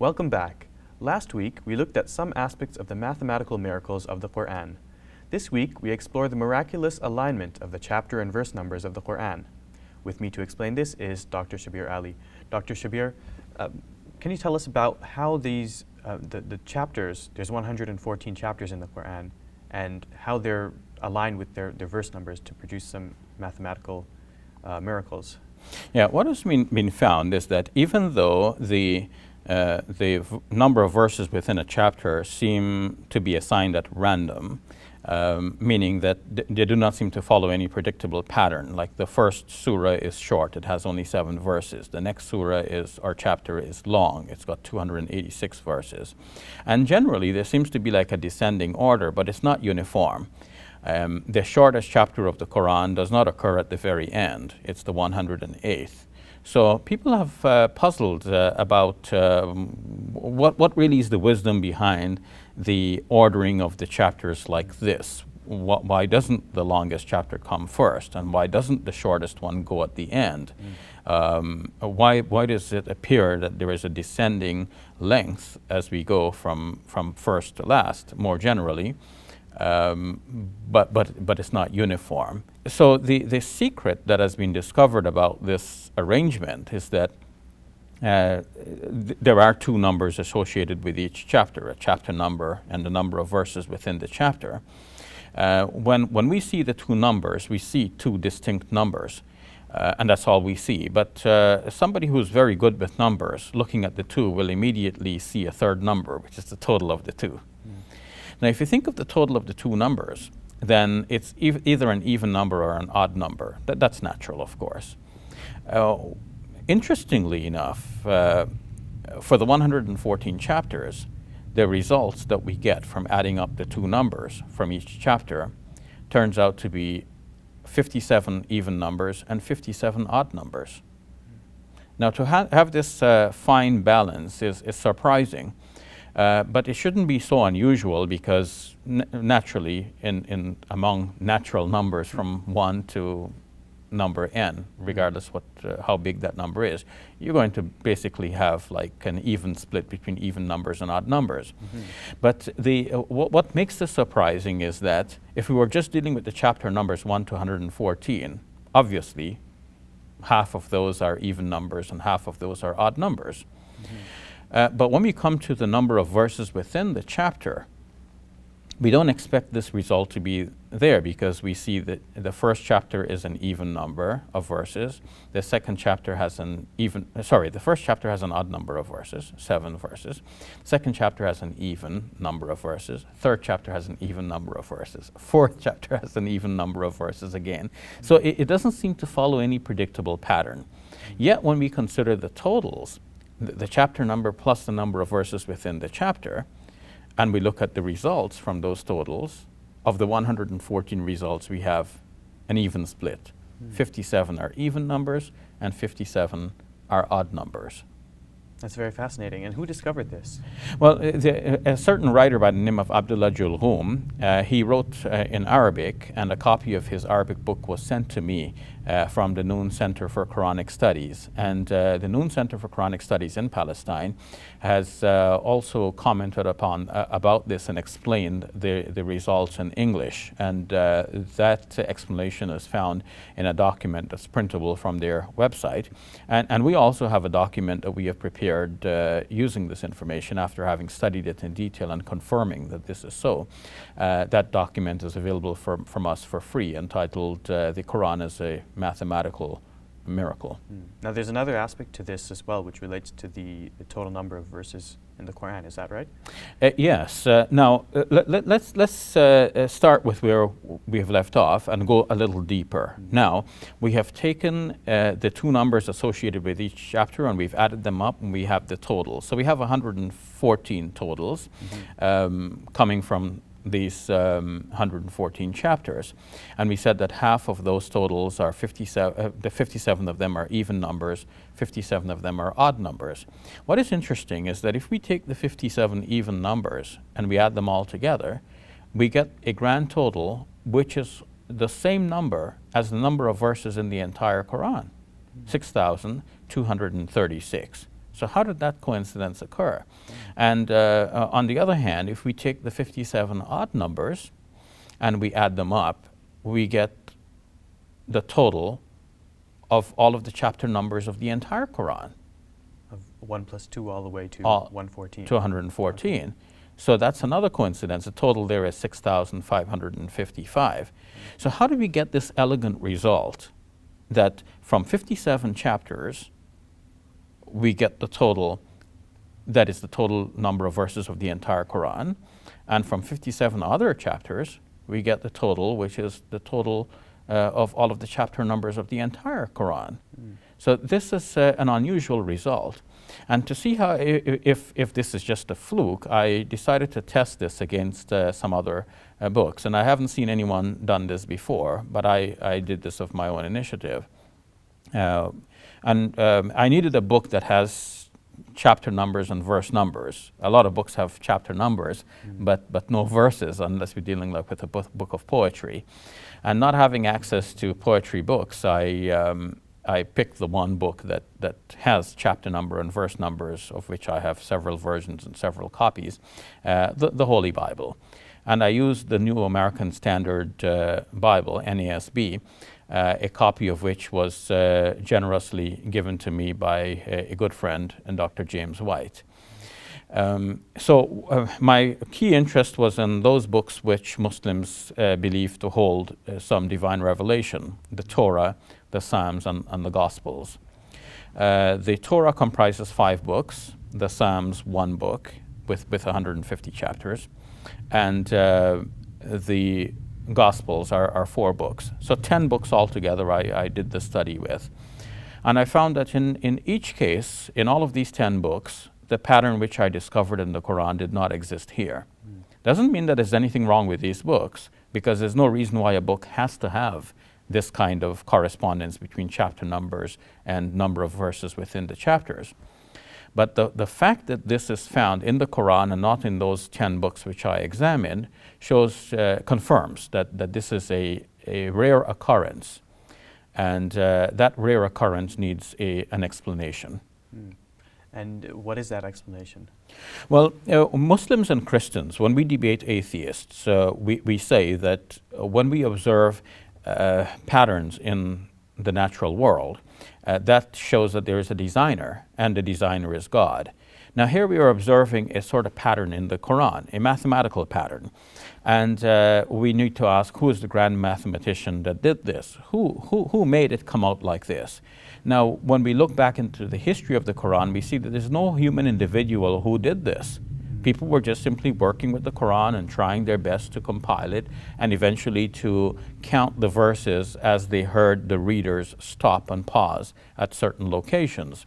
Welcome back. Last week, we looked at some aspects of the mathematical miracles of the Quran. This week, we explore the miraculous alignment of the chapter and verse numbers of the Quran. With me to explain this is Dr. Shabir Ally. Dr. Shabir, can you tell us about how these, the chapters, there's 114 chapters in the Quran, and how they're aligned with their verse numbers to produce some mathematical miracles? Yeah, what has been found is that even though the number of verses within a chapter seem to be assigned at random, meaning that they do not seem to follow any predictable pattern. Like the first surah is short, it has only 7 verses. The next surah or chapter is long, it's got 286 verses. And generally there seems to be like a descending order, but it's not uniform. The shortest chapter of the Quran does not occur at the very end, it's the 108th. So people have puzzled about what really is the wisdom behind the ordering of the chapters like this. Why doesn't the longest chapter come first, and why doesn't the shortest one go at the end? Why does it appear that there is a descending length as we go from first to last, more generally? But it's not uniform. So the secret that has been discovered about this arrangement is that there are 2 numbers associated with each chapter, a chapter number and the number of verses within the chapter. When we see the 2 numbers, we see 2 distinct numbers. And that's all we see. But somebody who's very good with numbers, looking at the 2, will immediately see a third number, which is the total of the 2. Now, if you think of the total of the 2 numbers, then it's either an even number or an odd number. That's natural, of course. Interestingly enough, for the 114 chapters, the results that we get from adding up the 2 numbers from each chapter turns out to be 57 even numbers and 57 odd numbers. Now, to have this fine balance is surprising. But it shouldn't be so unusual because naturally, among natural numbers from 1 to number n, regardless how big that number is, you're going to basically have like an even split between even numbers and odd numbers. But what makes this surprising is that if we were just dealing with the chapter numbers 1 to 114, obviously half of those are even numbers and half of those are odd numbers. But when we come to the number of verses within the chapter, we don't expect this result to be there because we see that the first chapter is an even number of verses. The second chapter has the first chapter has an odd number of verses, 7 verses. Second chapter has an even number of verses. Third chapter has an even number of verses. Fourth chapter has an even number of verses again. So it doesn't seem to follow any predictable pattern. Yet when we consider the totals, the chapter number plus the number of verses within the chapter, and we look at the results from those totals, of the 114 results we have an even split. 57 are even numbers and 57 are odd numbers. That's very fascinating. And who discovered this? Well, a certain writer by the name of Abdullah Julhoum, he wrote in Arabic, and a copy of his Arabic book was sent to me from the Noon Center for Quranic Studies. And the Noon Center for Quranic Studies in Palestine has also commented about this and explained the results in English. And that explanation is found in a document that's printable from their website. And we also have a document that we have prepared using this information after having studied it in detail and confirming that this is so. That document is available from us for free, entitled The Quran as a Mathematical Miracle. Now there's another aspect to this as well, which relates to the total number of verses in the Quran. Is that right? Yes. Now let's start with where we have left off and go a little deeper. Now we have taken the 2 numbers associated with each chapter and we've added them up and we have the total. So we have 114 totals coming from these 114 chapters, and we said that half of those totals are 57 of them are even numbers, 57 of them are odd numbers. What is interesting is that if we take the 57 even numbers and we add them all together, we get a grand total which is the same number as the number of verses in the entire Quran, 6,236. So how did that coincidence occur? And on the other hand, if we take the 57 odd numbers and we add them up, we get the total of all of the chapter numbers of the entire Quran. Of 1 plus 2 all the way to All 114. to 114. Okay. So that's another coincidence. The total there is 6,555. So how do we get this elegant result that from 57 chapters, we get the total, that is the total number of verses of the entire Quran, and from 57 other chapters, we get the total, which is the total of all of the chapter numbers of the entire Quran. So this is an unusual result. And to see how, if this is just a fluke, I decided to test this against some other books. And I haven't seen anyone done this before, but I did this of my own initiative. I needed a book that has chapter numbers and verse numbers. A lot of books have chapter numbers, but no verses, unless we're dealing like with a book of poetry. And not having access to poetry books, I picked the one book that has chapter number and verse numbers, of which I have several versions and several copies, the Holy Bible. And I used the New American Standard Bible, NASB, a copy of which was generously given to me by a good friend, Dr. James White. My key interest was in those books which Muslims believe to hold some divine revelation, the Torah, the Psalms, and the Gospels. The Torah comprises 5 books, the Psalms 1 book with 150 chapters, and the Gospels are 4 books. So 10 books altogether I did the study with. And I found that in each case, in all of these 10 books, the pattern which I discovered in the Quran did not exist here. Doesn't mean that there's anything wrong with these books, because there's no reason why a book has to have this kind of correspondence between chapter numbers and number of verses within the chapters. But the fact that this is found in the Quran and not in those 10 books which I examined confirms that this is a rare occurrence. And that rare occurrence needs an explanation. And what is that explanation? Well, Muslims and Christians, when we debate atheists, we say that when we observe patterns in the natural world, that shows that there is a designer, and the designer is God. Now here we are observing a sort of pattern in the Quran, a mathematical pattern. And we need to ask, who is the grand mathematician that did this? Who made it come out like this? Now, when we look back into the history of the Quran, we see that there's no human individual who did this. People were just simply working with the Quran and trying their best to compile it, and eventually to count the verses as they heard the readers stop and pause at certain locations.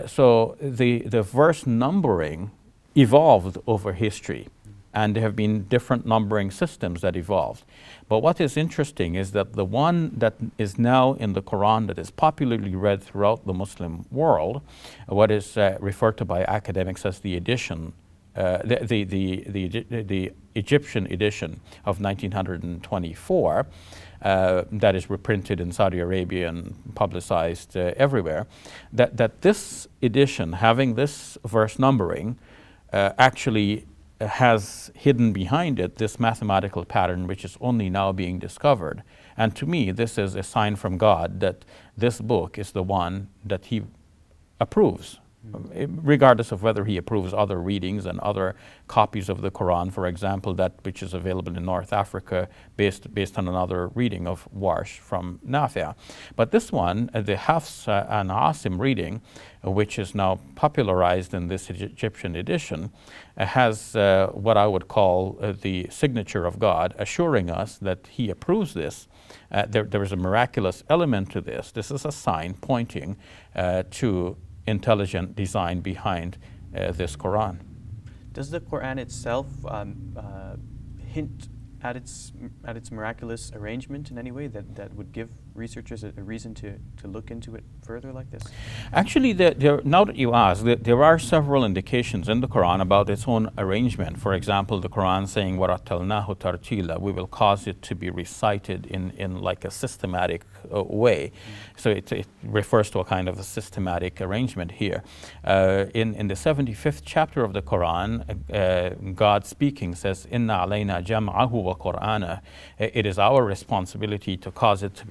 So the verse numbering evolved over history, and there have been different numbering systems that evolved. But what is interesting is that the one that is now in the Quran that is popularly read throughout the Muslim world, what is referred to by academics as the edition, the Egyptian edition of 1924, that is reprinted in Saudi Arabia and publicized everywhere, that this edition, having this verse numbering, actually has hidden behind it this mathematical pattern which is only now being discovered. And to me, this is a sign from God that this book is the one that He approves, regardless of whether He approves other readings and other copies of the Quran, for example, that which is available in North Africa based on another reading of Warsh from Nafi'. But this one, the Hafs and Asim reading, which is now popularized in this Egyptian edition, has what I would call the signature of God, assuring us that He approves this. There is a miraculous element to this. This is a sign pointing to intelligent design behind this Quran. Does the Quran itself hint at its miraculous arrangement in any way that would give researchers a reason to look into it further like this? Actually, now that you ask, there are several indications in the Quran about its own arrangement. For example, the Quran saying, وَرَتَّلْنَاهُ تَرْتِيلًا, we will cause it to be recited in like a systematic way. So it refers to a kind of a systematic arrangement here. In the 75th chapter of the Quran, God speaking says, إِنَّا عَلَيْنَا جَمْعَهُ وَقُرْآنَهُ. It is our responsibility to cause it to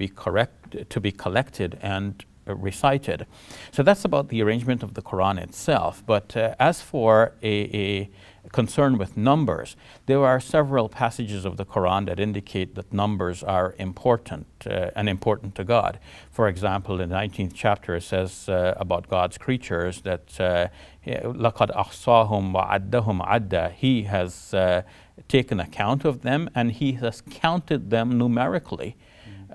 be collected and recited. So that's about the arrangement of the Quran itself. But as for a concern with numbers, there are several passages of the Quran that indicate that numbers are important and important to God. For example, in the 19th chapter it says about God's creatures that لَقَدْ أَحْصَاهُمْ وَعَدَّهُمْ عَدًّا. He has taken account of them and He has counted them numerically.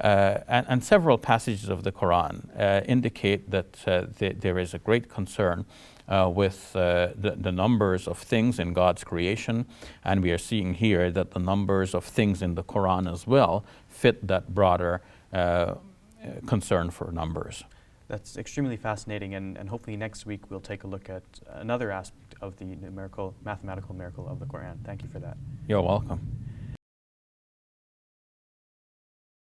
And several passages of the Quran indicate that there is a great concern with the numbers of things in God's creation, and we are seeing here that the numbers of things in the Quran as well fit that broader concern for numbers. That's extremely fascinating, and hopefully next week we'll take a look at another aspect of the mathematical miracle of the Quran. Thank you for that. You're welcome.